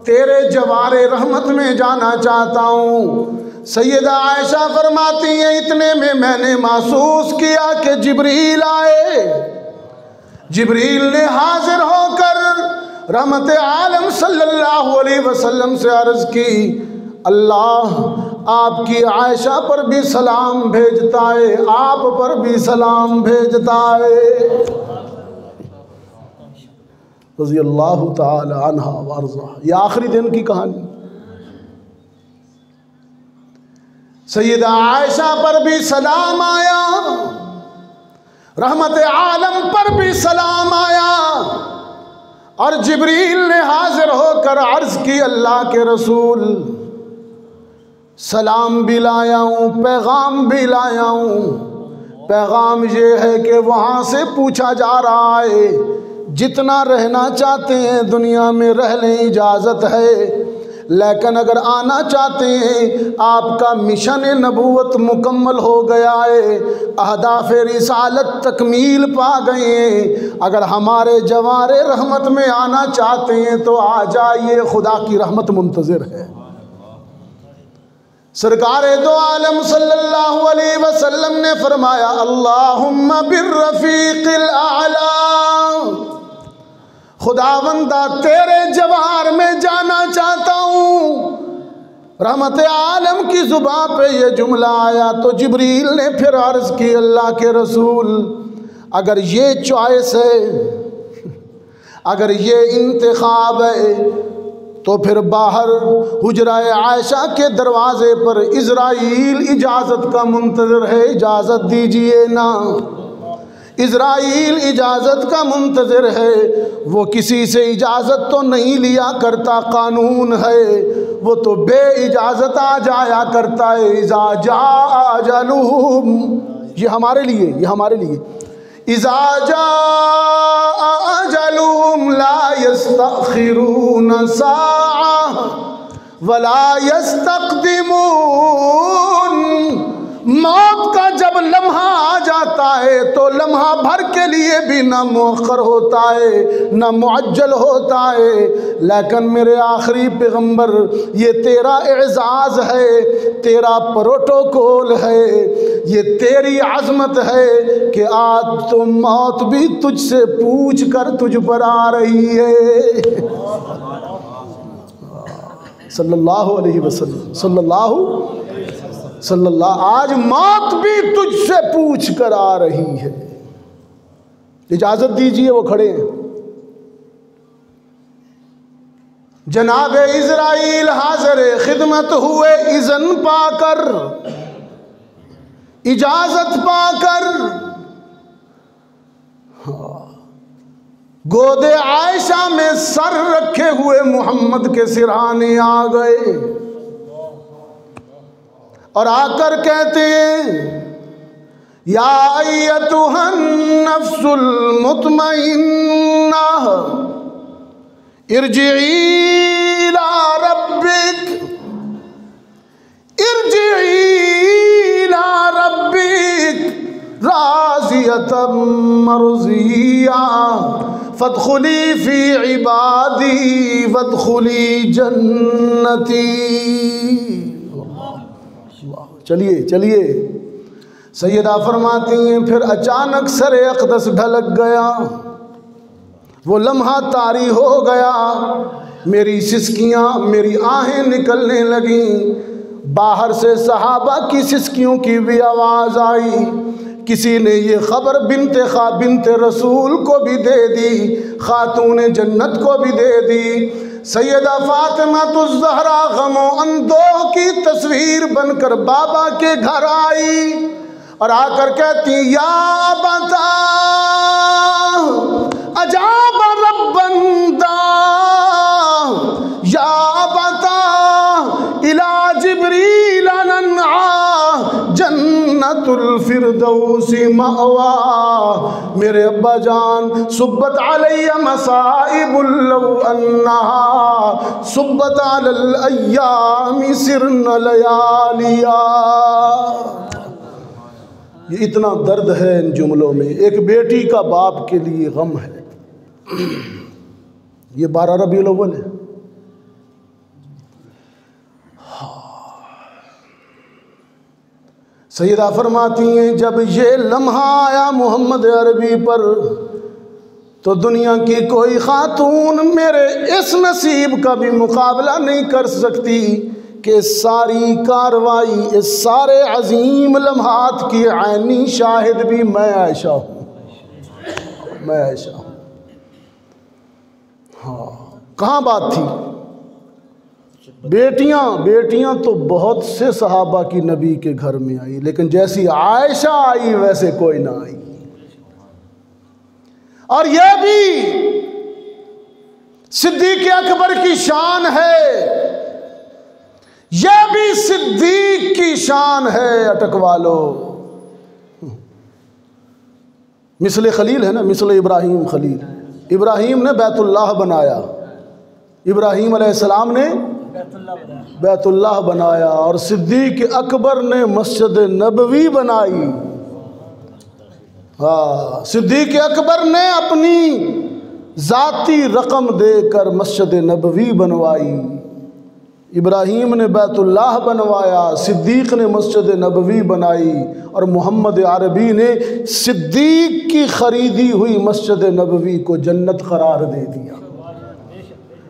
तेरे जवारे रहमत में जाना चाहता हूँ। सैयदा आयशा फरमाती हैं इतने में मैंने महसूस किया कि जिब्रील आए। जिब्रील ने हाजिर होकर रहमत आलम सल्लल्लाहु अलैहि वसल्लम से अर्ज़ की, अल्लाह आपकी आयशा पर भी सलाम भेजता है, आप पर भी सलाम भेजता है। रज़ी अल्लाह ताला अन्हा वारज़ा। ये आखिरी दिन की कहानी। सैयदा आयशा पर भी सलाम आया, रहमत आलम पर भी सलाम आया और जिब्रील ने हाजिर होकर अर्ज़ की, अल्लाह के रसूल सलाम भी लाया हूँ, पैगाम भी लाया हूँ। पैगाम ये है कि वहाँ से पूछा जा रहा है जितना रहना चाहते हैं दुनिया में रह लें, इजाज़त है, लेकिन अगर आना चाहते हैं आपका मिशन नबूवत मुकम्मल हो गया है, अहदाफ रिसालत तकमील पा गए हैं। अगर हमारे जवारे रहमत में आना चाहते हैं तो आ जाइए, खुदा की रहमत मुंतज़िर है। सरकारे दो आलम सल्लल्लाहु अलैहि वसल्लम ने फरमाया, अल्लाहुम्मा बिर्रफ़ीक़िल आला, खुदावंदा तेरे जवार में जाना चाहता हूँ। रहमत आलम की ज़ुबान पे ये जुमला आया तो जिब्रील ने फिर अर्ज़ की, अल्लाह के रसूल अगर ये चॉइस है, अगर ये इंतखाब है तो फिर बाहर हुजरा आयशा के दरवाज़े पर इज़राइल इजाज़त का मुंतज़िर है, इजाज़त दीजिए ना। इज़राइल इजाज़त का मुंतज़िर है, वो किसी से इजाज़त तो नहीं लिया करता, कानून है, वो तो बे इजाज़त आ जाया करता है। इज़ा जाअ अजलुहुम, ये हमारे लिए, ये हमारे लिए। इज़ा जाअ अजलुहुम ला यस्तअखिरून साअह वला यस्तक़दिमून। मौत का जब लम्हा आ जाता है तो लम्हा भर के लिए भी न मुअख्खर होता है न मुअज्जल होता है। लेकिन मेरे आखिरी पैगंबर, ये तेरा एजाज़ है, तेरा प्रोटोकॉल है, ये तेरी अज़मत है कि आज तो मौत भी तुझसे पूछ कर तुझ पर आ रही है। सल्लल्लाहु अलैहि वसल्लम, सल्लल्लाहु, आज मौत भी तुझसे पूछ कर आ रही है। इजाजत दीजिए, वो खड़े हैं। जनाबे इज़राइल हाज़िर खिदमत हुए, इज़न पाकर, इजाजत पाकर गोदे आयशा में सर रखे हुए मोहम्मद के सिरहाने आ गए और आकर कहते हैं, या अय्यतुहन नफ्सुल मुतमइन्ना इरजिई इला रब्बिक, इरजिई इला रब्बिक राज़ियतन रादियतम मर्ज़िया फदखुली फ़ी इबादी वदखुली जन्नती। चलिए चलिए, सैयदा फरमाती हैं फिर अचानक सरे अक़दस ढलक गया, वो लम्हा तारी हो गया, मेरी सिसकियाँ मेरी आहें निकलने लगीं। बाहर से सहाबा की सिसकियों की भी आवाज़ आई। किसी ने ये ख़बर बिनते रसूल को भी दे दी, खातून जन्नत को भी दे दी। सैयदा फ़ातिमा-तुज़-ज़हरा गमो अंदोह की तस्वीर बनकर बाबा के घर आई और आकर कहती या बता अजाब रब्बंदा या बता इला जिब्रील नन्आ जन्नतुल फिरदौसी मअवा। मेरे अब्बा जान सुब्बत अलैया मसाइबुल लव अन्नहा सुब्बत अलल अय्यामी सिरन लयालिया। ये इतना दर्द है इन जुमलों में। एक बेटी का बाप के लिए गम है। ये 12 रबीउल अव्वल है। सैयदा फरमाती हैं जब ये लम्हा आया मोहम्मद अरबी पर तो दुनिया की कोई खातून मेरे इस नसीब का भी मुकाबला नहीं कर सकती कि सारी कार्रवाई इस सारे अजीम लम्हात की ऐनी शाहिद भी मैं आयशा हूँ, मैं आयशा हूँ। हाँ, कहाँ बात थी? बेटियां तो बहुत से सहाबा की नबी के घर में आई, लेकिन जैसी आयशा आई वैसे कोई ना आई। और यह भी सिद्दीक़ अकबर की शान है, यह भी सिद्दीक़ की शान है। अटक वालो, मिसले खलील है ना, मिसले इब्राहीम खलील। इब्राहीम ने बैतुल्लाह बनाया, इब्राहीम अलैहिस्सलाम ने बैतुल्लाह बनाया और सिद्दीक़ अकबर ने मस्जिद नबवी बनाई। हाँ, सिद्दीक़ अकबर ने अपनी ज़ाती रकम देकर मस्जिद नबवी बनवाई। इब्राहीम ने बैतुल्लाह बनवाया, सिद्दीक़ ने मस्जिद नबवी बनाई और मोहम्मद अरबी ने सिद्दीक़ की ख़रीदी हुई मस्जिद नबवी को जन्नत करार दे दिया।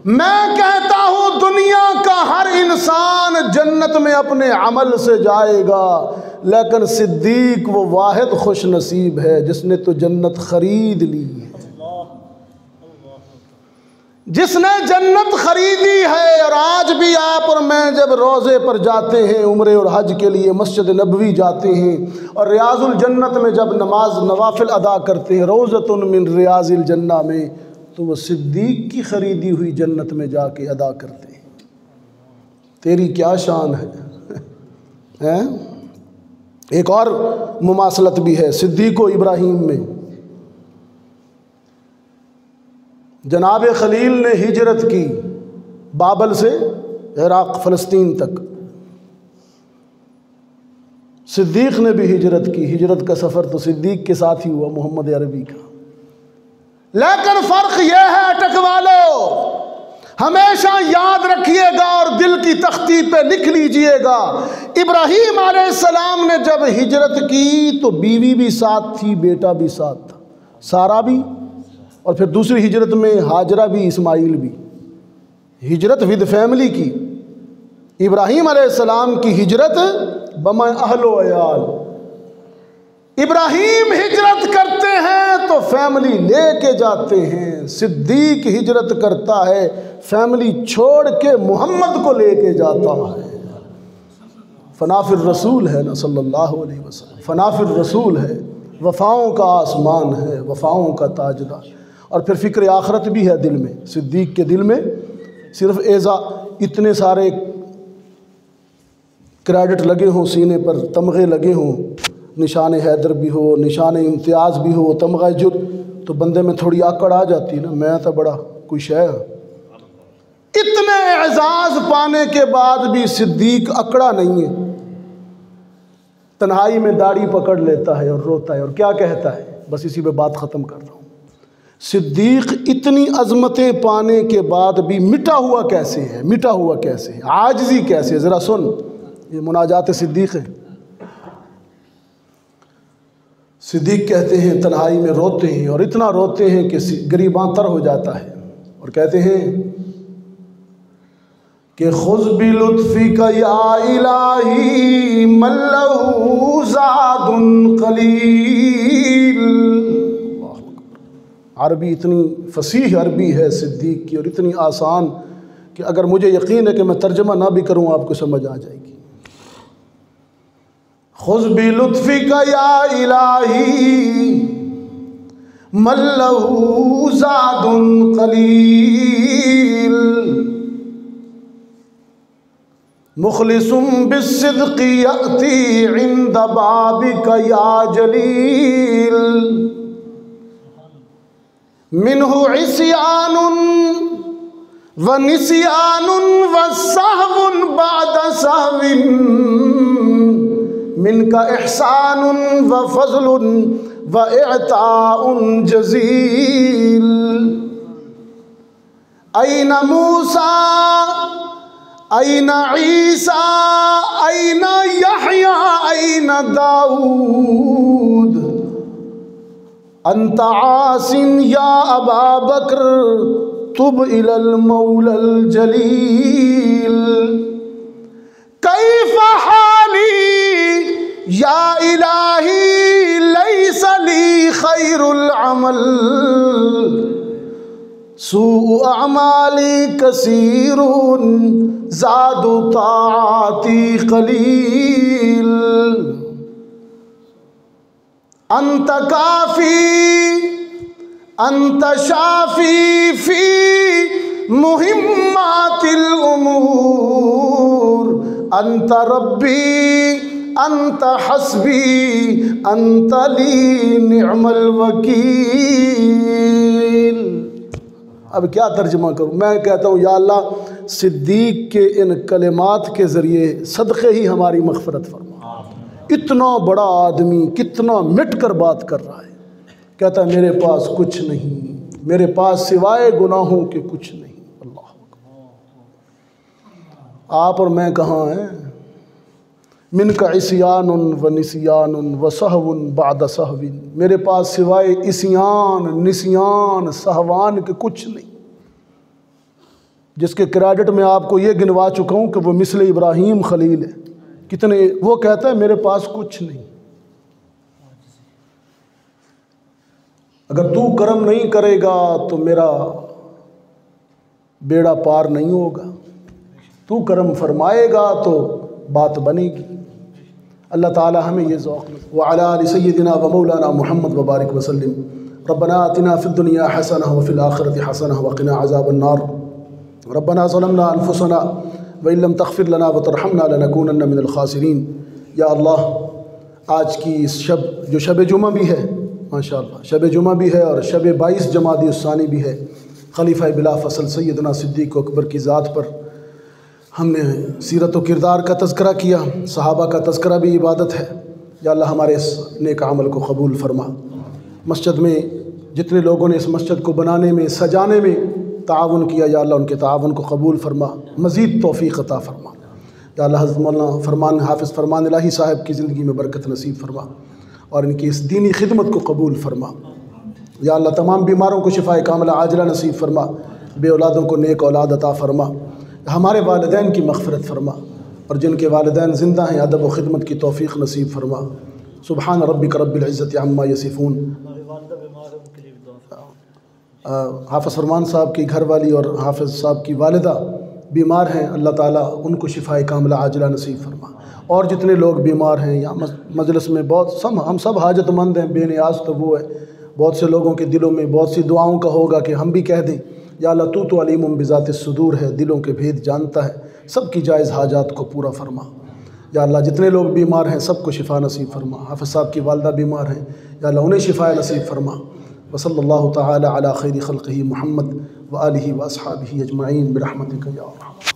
मैं कहता हूँ दुनिया का हर इंसान जन्नत में अपने अमल से जाएगा, लेकिन सिद्दीक़ वो वाहिद खुश नसीब है जिसने तो जन्नत खरीद ली है, जिसने जन्नत खरीदी है। और आज भी आप और मैं जब रोज़े पर जाते हैं, उम्रे और हज के लिए मस्जिद नबवी जाते हैं और रियाजुल जन्नत में जब नमाज नवाफिल अदा करते हैं, रोज़तुन मिन रियाजिल जन्ना में, तो वो सिद्दीक़ की ख़रीदी हुई जन्नत में जाके अदा करते हैं। तेरी क्या शान है, हैं? एक और मुमासलत भी है सिद्दीक़ व इब्राहीम में। जनाब खलील ने हिजरत की बाबल से इराक़ फ़लस्तीन तक, सिद्दीक़ ने भी हिजरत की। हिजरत का सफ़र तो सिद्दीक़ के साथ ही हुआ, मोहम्मद अरबी का। लेकिन फ़र्क यह है अटक वालों, हमेशा याद रखिएगा और दिल की तख्ती पे लिख लीजिएगा, इब्राहीम अलैहिस्सलाम ने जब हिजरत की तो बीवी भी साथ थी, बेटा भी साथ था, सारा भी, और फिर दूसरी हिजरत में हाजरा भी, इस्माइल भी। हिजरत विद फैमिली की। इब्राहीम अलैहिस्सलाम की हिजरत बमा अहलो अयाल। इब्राहीम हिजरत करते हैं तो फैमिली लेके जाते हैं, सिद्दीक़ हिजरत करता है फैमिली छोड़ के मोहम्मद को लेके जाता है। फनाफिर रसूल है ना सल्लल्लाहु अलैहि वसल्लम, फनाफिर रसूल है, वफ़ाओं का आसमान है, वफ़ाओं का ताजदार। और फिर फ़िक्र आखरत भी है दिल में, सिद्दीक़ के दिल में सिर्फ एज़ा इतने सारे क्रेडिट लगे हों, सीने पर तमग़े लगे हों, निशान हैदर भी हो, निशान इम्तियाज़ भी हो, तमग़ा जुर, तो बंदे में थोड़ी आकड़ आ जाती है ना, मैं तो बड़ा कुछ है। इतने एजाज़ पाने के बाद भी सिद्दीक़ अकड़ा नहीं है। तन्हाई में दाढ़ी पकड़ लेता है और रोता है और क्या कहता है, बस इसी पे बात ख़त्म कर रहा हूँ। सिद्दीक़ इतनी अज़मतें पाने के बाद भी मिटा हुआ कैसे है, मिटा हुआ कैसे है, आजिज़ी कैसे है, ज़रा सुन। ये मुनाजात सिद्दीक़ है। सिद्दीक़ कहते हैं तन्हाई में रोते हैं और इतना रोते हैं कि गरीबां तर हो जाता है और कहते हैं कि खुज़ बि लुत्फ़िका या इलाही मल्लहु ज़ादुन क़लील। अरबी इतनी फसीह अरबी है सिद्दीक़ की और इतनी आसान कि अगर मुझे यकीन है कि मैं तर्जमा ना भी करूँ आपको समझ आ जाएगी। खुज़ बि लुत्फ़िका या इलाही मल्लहु ज़ादुन क़लील मुख़लिसुम बिस्सिद्क़ि यअती इंद बाबिका या जलील मिन्हु इस्यानुन व निस्यानुन व सहवुन बाद सहविन मिनका इहसानुन व फज़लुन व इअताउन जज़ील। ऐना मूसा ऐना ईसा ऐना यहया ऐना दाऊद अंत आसिन या अबा बकर तुब इलल मौलल जलील कैफ़ हाली या इलाही लैसा ली खैरुल अमल सूअ अमाली कसीरुन ज़ादु ताअती क़लील अंत काफ़ी अंत शाफ़ी फ़ी मुहिम्मातिल उमूर अंत रब्बी अंत हस्बी अंत ली निअमल वकील। अब क्या तर्जुमा करूँ, मैं कहता हूँ या अल्लाह सिद्दीक़ के इन कलिमात के ज़रिए सदक़े ही हमारी मग़फ़िरत फरमा। इतना बड़ा आदमी कितना मिट कर बात कर रहा है, कहता है मेरे पास कुछ नहीं, मेरे पास सिवाय गुनाहों के कुछ नहीं। अल्लाह, आप और मैं कहाँ हैं? मिनका इस्यानुन व निस्यानुन व सहवुन बाद सहविन, मेरे पास सिवाय इस्यान निस्यान सहवान के कुछ नहीं। जिसके क्रेडिट में आपको ये गिनवा चुका हूँ कि वो मिसल इब्राहीम खलील है, कितने वो कहता है मेरे पास कुछ नहीं। अगर तू करम नहीं करेगा तो मेरा बेड़ा पार नहीं होगा, तू करम फरमाएगा तो बात बनेगी। अल्लाह ताला हमें ये ज़ौक़ व अला आलि सय्यिदिना व मौलाना मुहम्मद व बारिक वसल्लम। रब्बना आतिना फ़िद दुनिया हसनह व फ़िल आखिरति हसनह व क़िना अज़ाबन नार। रब्बना ज़लमना अनफुसना व इल्लम तग़फ़िर लना व तरहमना लनकूनन्ना मिनल ख़ासिरीन। या अल्लाह, आज की इस शब जो शब जुमा भी है, माशाअल्लाह शब जुमा भी है और शब 22 जमादी उस्सानी भी है, खलीफा बिला फ़सल सैयदना सिद्दीक़ अकबर की ज़ात पर हमने सीरत व किरदार का तज़किरा किया, सहाबा का तज़किरा भी इबादत है। या अल्लाह हमारे इस नेक अमल को कबूल फरमा। मस्जिद में जितने लोगों ने इस मस्जिद को बनाने में सजाने में ताउन किया, या अल्लाह उनके ताउन को कबूल फरमा, मज़ीद तौफ़ीक़ अता फरमा। या अल्लाह हज़रत मौलाना फरमान हाफ़िज़ फ़रमान इलाही साहब की ज़िंदगी में बरकत नसीब फरमा और इनकी इस दीनी खिदमत को कबूल फरमा। या अल्लाह तमाम बीमारों को शिफ़ाए कामिला आजिला नसीब फरमा, बे औलादों को नेक औलाद अता फरमा, हमारे वालिदैन की मग़फ़िरत फरमा और जिनके वालिदैन ज़िंदा हैं अदब व खिदमत की तौफ़ीक़ नसीब फरमा। सुबहान रब्बिक रब्बिल इज़्ज़ति अम्मा यसिफ़ून। हाफ़िज़ फरमान साहब की घरवाली और हाफ़िज़ साहब की वालिदा बीमार हैं, अल्लाह ताला उनको शिफ़ाए कामिला आजिला नसीब फरमा। और जितने लोग बीमार हैं या मजलिस में बहुत हम सब हाजतमंद हैं, बेनियाज़ तो वो है। बहुत से लोगों के दिलों में बहुत सी दुआओं का होगा कि हम भी कह दें, या अल्लाह तू तो अलीमुम बिज़ातिस सुदूर है, दिलों के भेद जानता है, सबकी जायज़ हाजात को पूरा फरमा। या अल्लाह जितने लोग बीमार हैं सबको शिफ़ा नसीब फरमा। हाफ़िज़ साहब की वालदा बीमार हैं, या अल्लाह उन्हें शिफ़ा नसीब फरमा। व सल्लल्लाहु तआला अला खैरि खल्क़िही मुहम्मद व आलिही व अस्हाबिही अजमईन बिरहमतिका या अरहम।